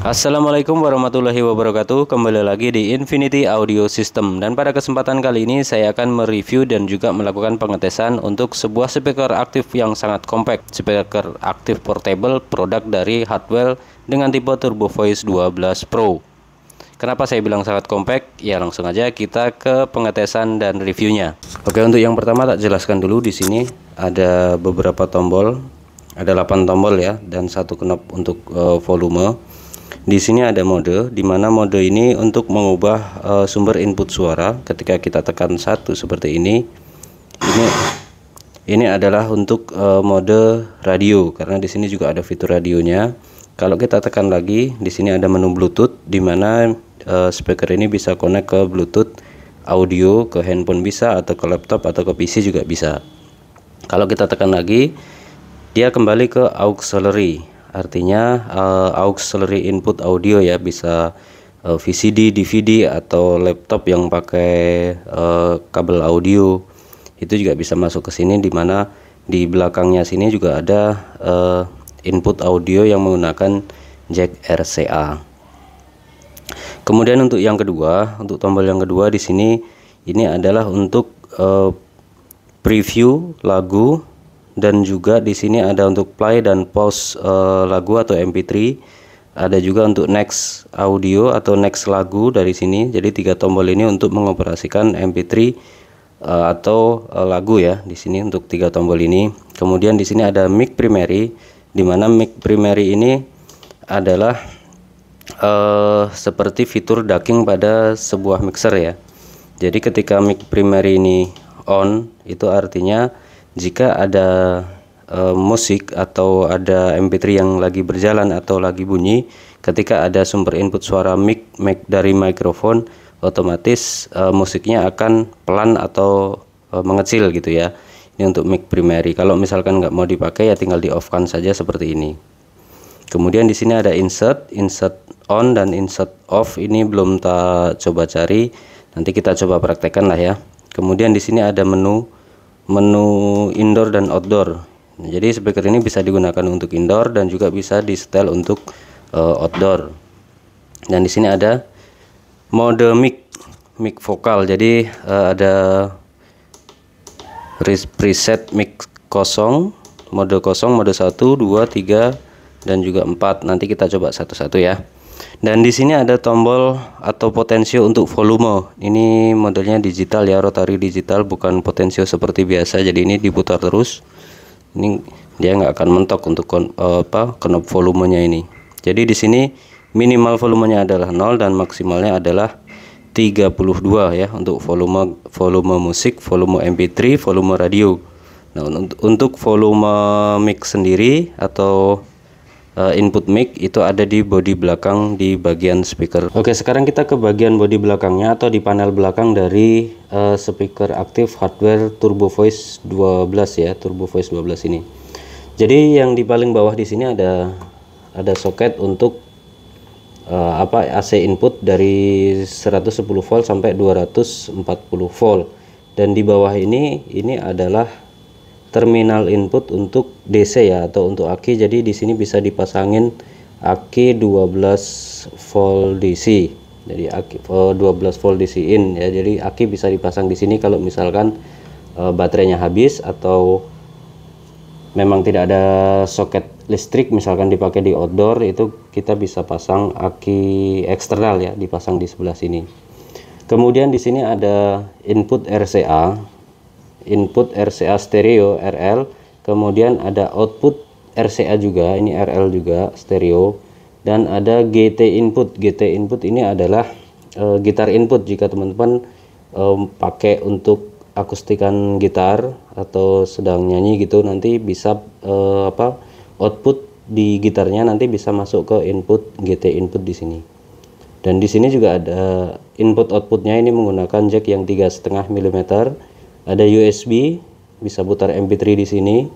Assalamualaikum warahmatullahi wabarakatuh. Kembali lagi di Infinity Audio System. Dan pada kesempatan kali ini saya akan mereview dan juga melakukan pengetesan untuk sebuah speaker aktif yang sangat compact. Speaker aktif portable produk dari Hardwell dengan tipe Turbo Voice 12 Pro. Kenapa saya bilang sangat compact? Ya langsung aja kita ke pengetesan dan reviewnya. Oke, untuk yang pertama tak jelaskan dulu. Di sini ada beberapa tombol. Ada 8 tombol ya, dan satu knob untuk volume. Di sini ada mode, di mana mode ini untuk mengubah sumber input suara. Ketika kita tekan satu seperti ini adalah untuk mode radio, karena di sini juga ada fitur radionya. Kalau kita tekan lagi, di sini ada menu Bluetooth, di mana speaker ini bisa connect ke Bluetooth audio, ke handphone bisa, atau ke laptop atau ke PC juga bisa. Kalau kita tekan lagi, dia kembali ke auxiliary. Artinya auxiliary input audio ya, bisa VCD, DVD atau laptop yang pakai kabel audio itu juga bisa masuk ke sini, dimana di belakangnya sini juga ada input audio yang menggunakan jack RCA. Kemudian untuk yang kedua, untuk tombol yang kedua di sini ini adalah untuk preview lagu. Dan juga di sini ada untuk play dan pause lagu atau MP3. Ada juga untuk next audio atau next lagu dari sini. Jadi 3 tombol ini untuk mengoperasikan MP3 atau lagu ya. Di sini untuk 3 tombol ini. Kemudian di sini ada mic primary, di mana mic primary ini adalah seperti fitur ducking pada sebuah mixer ya. Jadi ketika mic primary ini on, itu artinya jika ada musik atau ada MP3 yang lagi berjalan atau lagi bunyi, ketika ada sumber input suara mic dari mikrofon, otomatis musiknya akan pelan atau mengecil gitu ya. Ini untuk mic primary. Kalau misalkan nggak mau dipakai ya tinggal di off kan saja seperti ini. Kemudian di sini ada insert on dan insert off. Ini belum tak coba cari, nanti kita coba praktekkan lah ya. Kemudian di sini ada menu indoor dan outdoor. Jadi speaker ini bisa digunakan untuk indoor dan juga bisa di setel untuk outdoor. Dan di sini ada mode mic vokal. Jadi ada preset mic kosong, mode 1, 2, 3 dan juga 4. Nanti kita coba satu-satu ya. Dan di sini ada tombol atau potensio untuk volume. Ini modelnya digital ya, rotary digital, bukan potensio seperti biasa. Jadi ini diputar terus. Ini dia nggak akan mentok untuk knob volumenya ini. Jadi di sini minimal volumenya adalah 0 dan maksimalnya adalah 32 ya untuk volume musik, volume MP3, volume radio. Nah, untuk volume mic sendiri atau input mic itu ada di bodi belakang di bagian speaker. Oke, sekarang kita ke bagian bodi belakangnya atau di panel belakang dari speaker aktif Hardwell Turbo Voice 12 ya, Turbo Voice 12 ini. Jadi yang di paling bawah di sini ada soket untuk AC input dari 110 volt sampai 240 volt. Dan di bawah ini adalah terminal input untuk DC ya, atau untuk aki. Jadi di sini bisa dipasangin aki 12 volt DC. Jadi aki 12 volt DC in ya. Jadi aki bisa dipasang di sini kalau misalkan baterainya habis atau memang tidak ada soket listrik, misalkan dipakai di outdoor, itu kita bisa pasang aki eksternal ya, dipasang di sebelah sini. Kemudian di sini ada input RCA stereo RL, kemudian ada output RCA juga, ini RL juga stereo, dan ada GT input. GT input ini adalah gitar input. Jika teman-teman pakai untuk akustikan gitar atau sedang nyanyi gitu, nanti bisa output di gitarnya nanti bisa masuk ke input GT input di sini. Dan di sini juga ada input outputnya, ini menggunakan jack yang 3,5 mm. Ada USB, bisa putar MP3 di sini.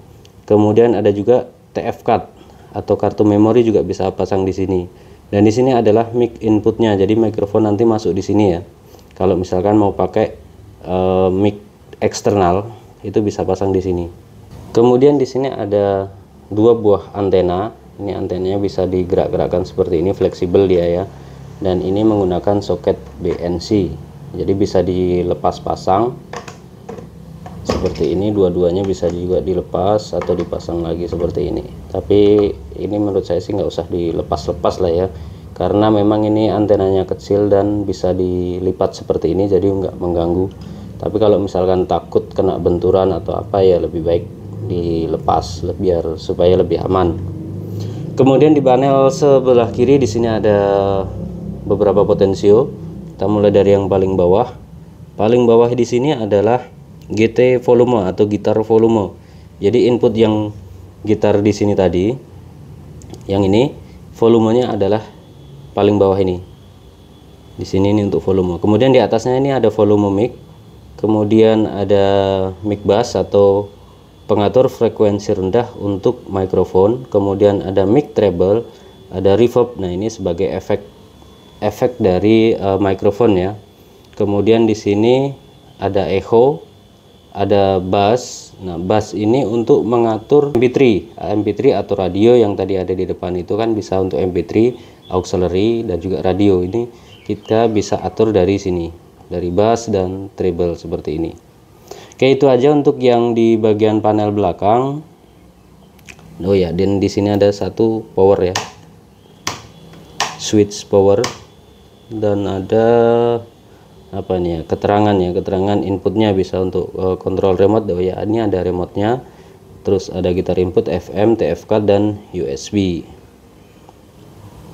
Kemudian ada juga TF card atau kartu memori juga bisa pasang di sini. Dan di sini adalah mic inputnya. Jadi mikrofon nanti masuk di sini ya. Kalau misalkan mau pakai mic eksternal itu bisa pasang di sini. Kemudian di sini ada 2 buah antena. Ini antenanya bisa digerak-gerakkan seperti ini, fleksibel dia ya. Dan ini menggunakan soket BNC, jadi bisa dilepas pasang seperti ini. Dua-duanya bisa juga dilepas atau dipasang lagi seperti ini. Tapi ini menurut saya sih nggak usah dilepas-lepas lah ya, karena memang ini antenanya kecil dan bisa dilipat seperti ini, jadi nggak mengganggu. Tapi kalau misalkan takut kena benturan atau apa ya, lebih baik dilepas biar supaya lebih aman. Kemudian di panel sebelah kiri di sini ada beberapa potensio. Kita mulai dari yang paling bawah. Paling bawah di sini adalah GT volume atau gitar volume. Jadi input yang gitar di sini tadi, yang ini volumenya adalah paling bawah ini. Di sini ini untuk volume. Kemudian di atasnya ini ada volume mic. Kemudian ada mic bass atau pengatur frekuensi rendah untuk mikrofon. Kemudian ada mic treble, ada reverb. Nah, ini sebagai efek dari mikrofon ya. Kemudian di sini ada echo, ada bass. Nah, bass ini untuk mengatur MP3 atau radio yang tadi ada di depan itu kan bisa untuk MP3, auxiliary dan juga radio. Ini kita bisa atur dari sini, dari bass dan treble seperti ini. Oke, itu aja untuk yang di bagian panel belakang. Oh ya, dan di sini ada satu power ya, switch power, dan ada apa nih ya, keterangan inputnya bisa untuk kontrol remote. Oh ya, ini ada remote-nya. Terus ada gitar input FM, TFK dan USB.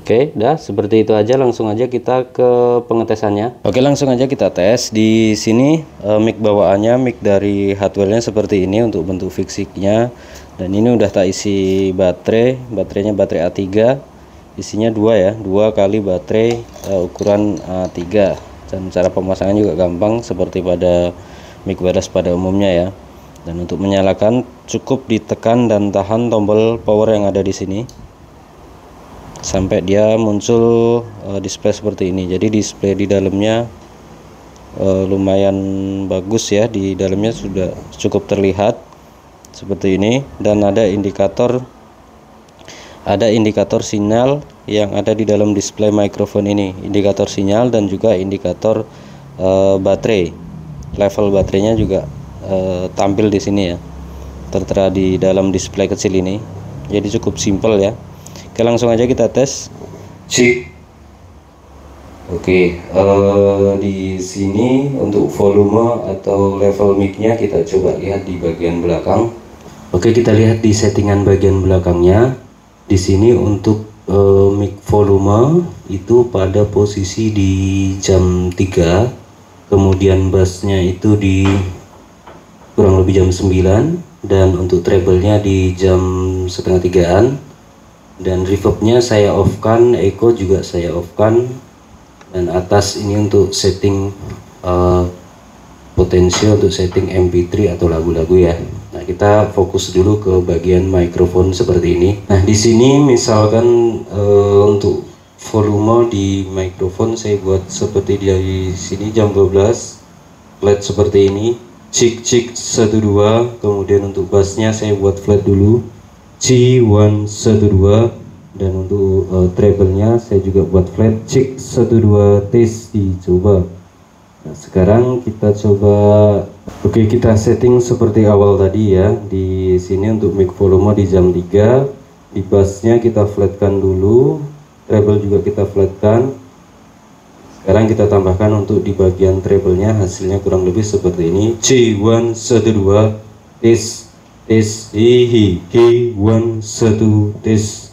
Oke, dah seperti itu aja. Langsung aja kita ke pengetesannya. Oke, langsung aja kita tes. Di sini mic bawaannya, mic dari hardware-nya seperti ini untuk bentuk fisiknya. Dan ini udah tak isi baterainya baterai A3. Isinya 2 ya, 2 kali baterai ukuran A3. Dan cara pemasangan juga gampang seperti pada mic wireless pada umumnya ya. Dan untuk menyalakan cukup ditekan dan tahan tombol power yang ada di sini sampai dia muncul display seperti ini. Jadi display di dalamnya lumayan bagus ya, di dalamnya sudah cukup terlihat seperti ini. Dan ada indikator sinyal yang ada di dalam display mikrofon ini, indikator sinyal dan juga indikator baterai. Level baterainya juga tampil di sini ya, tertera di dalam display kecil ini. Jadi cukup simpel ya. Oke, langsung aja kita tes. Cik. Oke, di sini untuk volume atau level mic-nya kita coba lihat di bagian belakang. Oke, kita lihat di settingan bagian belakangnya. Di sini untuk mic volume itu pada posisi di jam 3, kemudian bassnya itu di kurang lebih jam 9, dan untuk treble-nya di jam setengah 3-an. Dan reverbnya saya off kan, echo juga saya off kan, dan atas ini untuk setting potensi untuk setting MP3 atau lagu-lagu ya. Nah, kita fokus dulu ke bagian mikrofon seperti ini. Nah, di sini misalkan untuk volume di mikrofon saya buat seperti di sini jam 12, flat seperti ini, cik 1 2. Kemudian untuk bassnya saya buat flat dulu, C1 1 2, dan untuk treble-nya saya juga buat flat, cik 1 2 tes, dicoba. Nah, sekarang kita coba. Oke, kita setting seperti awal tadi ya. Di sini untuk mic volume di jam 3, di bassnya kita flatkan dulu, treble juga kita flatkan. Sekarang kita tambahkan untuk di bagian treble-nya, hasilnya kurang lebih seperti ini, C1 1 2 tes hihi, K1 1 tes.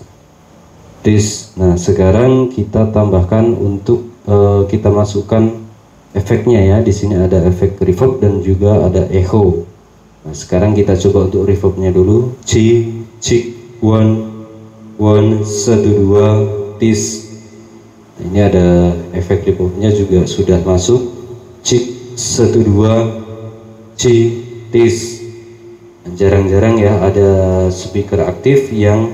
Nah, sekarang kita tambahkan untuk kita masukkan efeknya ya. Di sini ada efek reverb dan juga ada echo. Nah, sekarang kita coba untuk reverbnya dulu, cik 1 1 2 tes. Nah, ini ada efek reverbnya juga sudah masuk, cik 1 2 tes. Jarang-jarang ya ada speaker aktif yang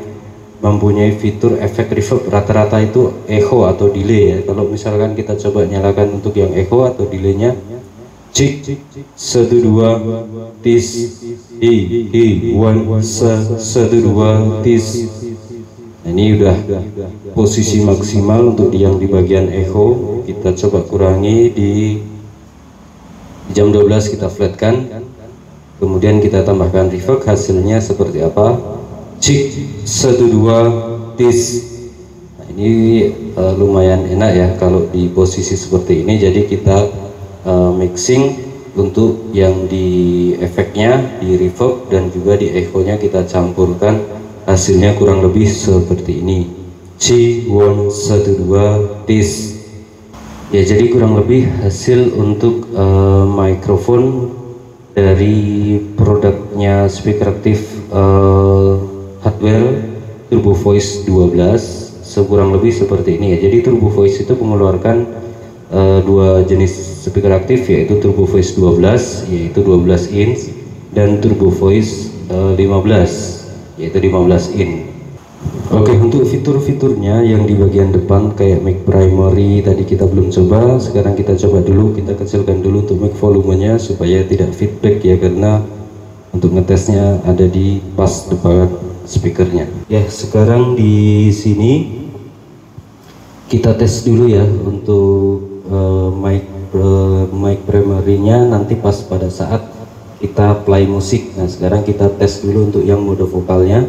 mempunyai fitur efek reverb. Rata-rata itu echo atau delay ya. Kalau misalkan kita coba nyalakan untuk yang echo atau delaynya, cik 1 2 tes, 1 1 2 tes. Nah, ini udah posisi maksimal untuk yang di bagian echo. Kita coba kurangi di jam 12, kita flatkan, kemudian kita tambahkan reverb. Hasilnya seperti apa? Cik 12 tis. Nah, ini lumayan enak ya kalau di posisi seperti ini. Jadi kita mixing untuk yang di efeknya, di reverb dan juga di echo nya kita campurkan. Hasilnya kurang lebih seperti ini. C112 tis. Ya, jadi kurang lebih hasil untuk mikrofon dari produknya Speaker Active Hardware Turbo Voice 12 sekurang lebih seperti ini ya. Jadi Turbo Voice itu mengeluarkan dua jenis speaker aktif, yaitu Turbo Voice 12 yaitu 12 inch dan Turbo Voice 15 yaitu 15 in. Oke, untuk fitur-fiturnya yang di bagian depan kayak mic primary tadi kita belum coba. Sekarang kita coba dulu, kita kecilkan dulu untuk mic volumenya supaya tidak feedback ya, karena untuk ngetesnya ada di pas depan speakernya. Ya, sekarang di sini kita tes dulu ya untuk mic primary-nya nanti pas pada saat kita play musik. Nah, sekarang kita tes dulu untuk yang mode vokalnya.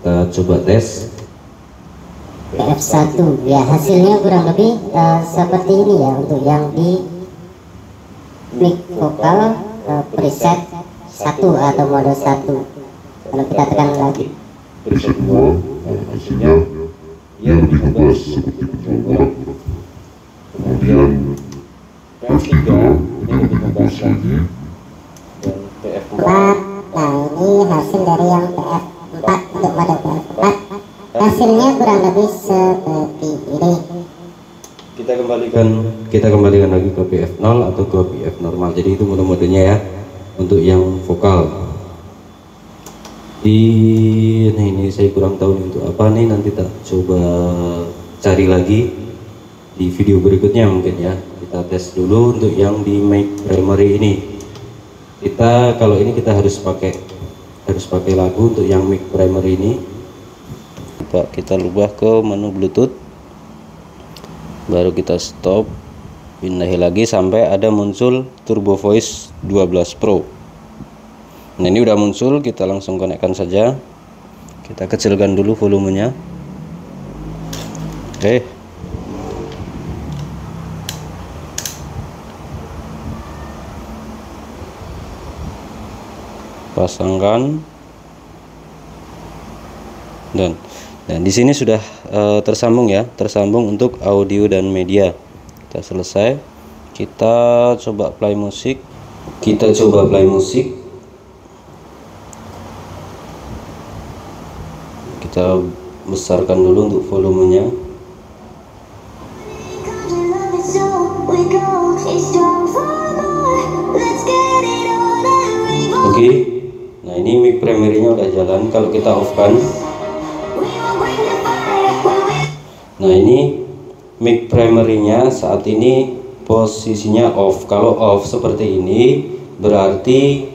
Kita coba tes. PF1 ya, hasilnya kurang lebih seperti ini ya untuk yang di mic vokal preset 1 atau mode 1. Kalau kita tekan lagi preset 2, hasilnya dia lebih ngebas, kemudian PF3 ini lebih ngebas lagi, dan PF4. Nah, ini hasil dari yang PF4 untuk mode PF4. Hasilnya kurang lebih seperti ini. Kita kembalikan lagi ke PF0 atau ke PF normal. Jadi itu mode-modenya ya untuk yang vokal. Ini saya kurang tahu nih untuk apa nih, nanti tak coba cari lagi di video berikutnya mungkin ya. Kita tes dulu untuk yang di mic primary ini. Kalau ini kita harus pakai lagu untuk yang mic primary ini. Kita ubah ke menu Bluetooth, baru kita stop, pindahin lagi sampai ada muncul Turbo Voice 12 Pro. Nah, ini udah muncul, kita langsung konekkan saja. Kita kecilkan dulu volumenya. Oke, pasangkan, dan di sini sudah tersambung ya, tersambung untuk audio dan media. Kita selesai, kita coba play musik. Kita besarkan dulu untuk volumenya. Oke, nah ini mic primary-nya udah jalan. Kalau kita off kan, nah ini mic primary-nya saat ini posisinya off. Kalau off seperti ini berarti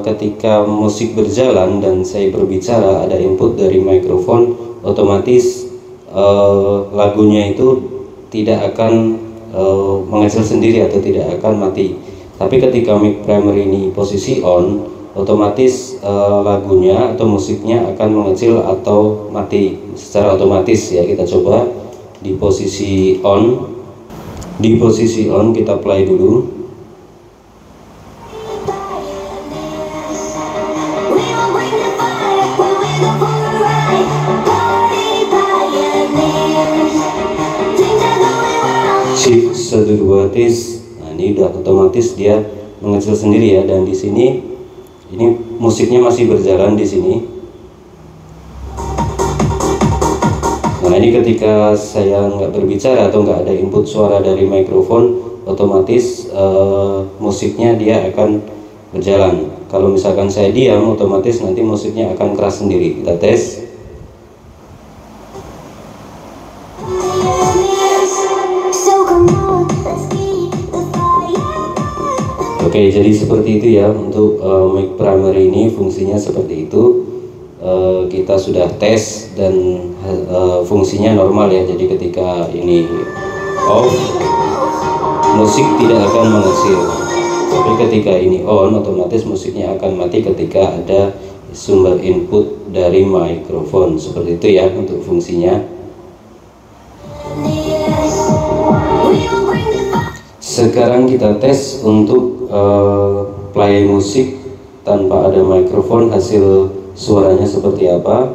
ketika musik berjalan dan saya berbicara ada input dari mikrofon, otomatis lagunya itu tidak akan mengecil sendiri atau tidak akan mati. Tapi ketika mic primary ini posisi on, otomatis lagunya atau musiknya akan mengecil atau mati secara otomatis ya. Kita coba di posisi on. Di posisi on kita play dulu. Shift 1 2 tis. Nah, ini udah otomatis dia mengecil sendiri ya, dan di sini ini musiknya masih berjalan di sini. Nah, ini ketika saya nggak berbicara atau nggak ada input suara dari mikrofon, otomatis musiknya dia akan berjalan. Kalau misalkan saya diam, otomatis nanti musiknya akan keras sendiri. Kita tes. Oke, jadi seperti itu ya untuk mic primary ini fungsinya seperti itu. kita sudah tes dan fungsinya normal ya. Jadi ketika ini off, musik tidak akan mengecil, tapi ketika ini on, otomatis musiknya akan mati ketika ada sumber input dari mikrofon. Seperti itu ya untuk fungsinya. Sekarang kita tes untuk play musik tanpa ada mikrofon, hasil suaranya seperti apa.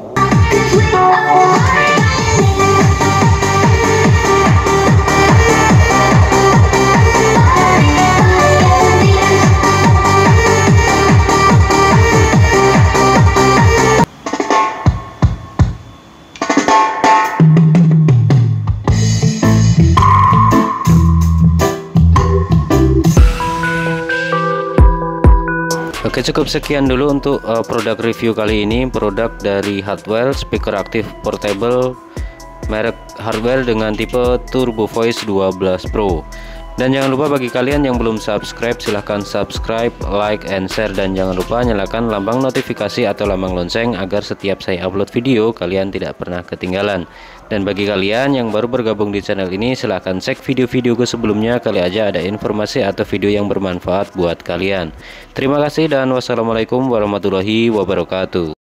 Oke, cukup sekian dulu untuk produk review kali ini. Produk dari Hardwell, speaker aktif portable merek Hardwell dengan tipe Turbo Voice 12 Pro. Dan jangan lupa bagi kalian yang belum subscribe, silahkan subscribe, like, and share. Dan jangan lupa nyalakan lambang notifikasi atau lambang lonceng agar setiap saya upload video kalian tidak pernah ketinggalan. Dan bagi kalian yang baru bergabung di channel ini, silahkan cek video-videoku sebelumnya, kali aja ada informasi atau video yang bermanfaat buat kalian. Terima kasih dan wassalamualaikum warahmatullahi wabarakatuh.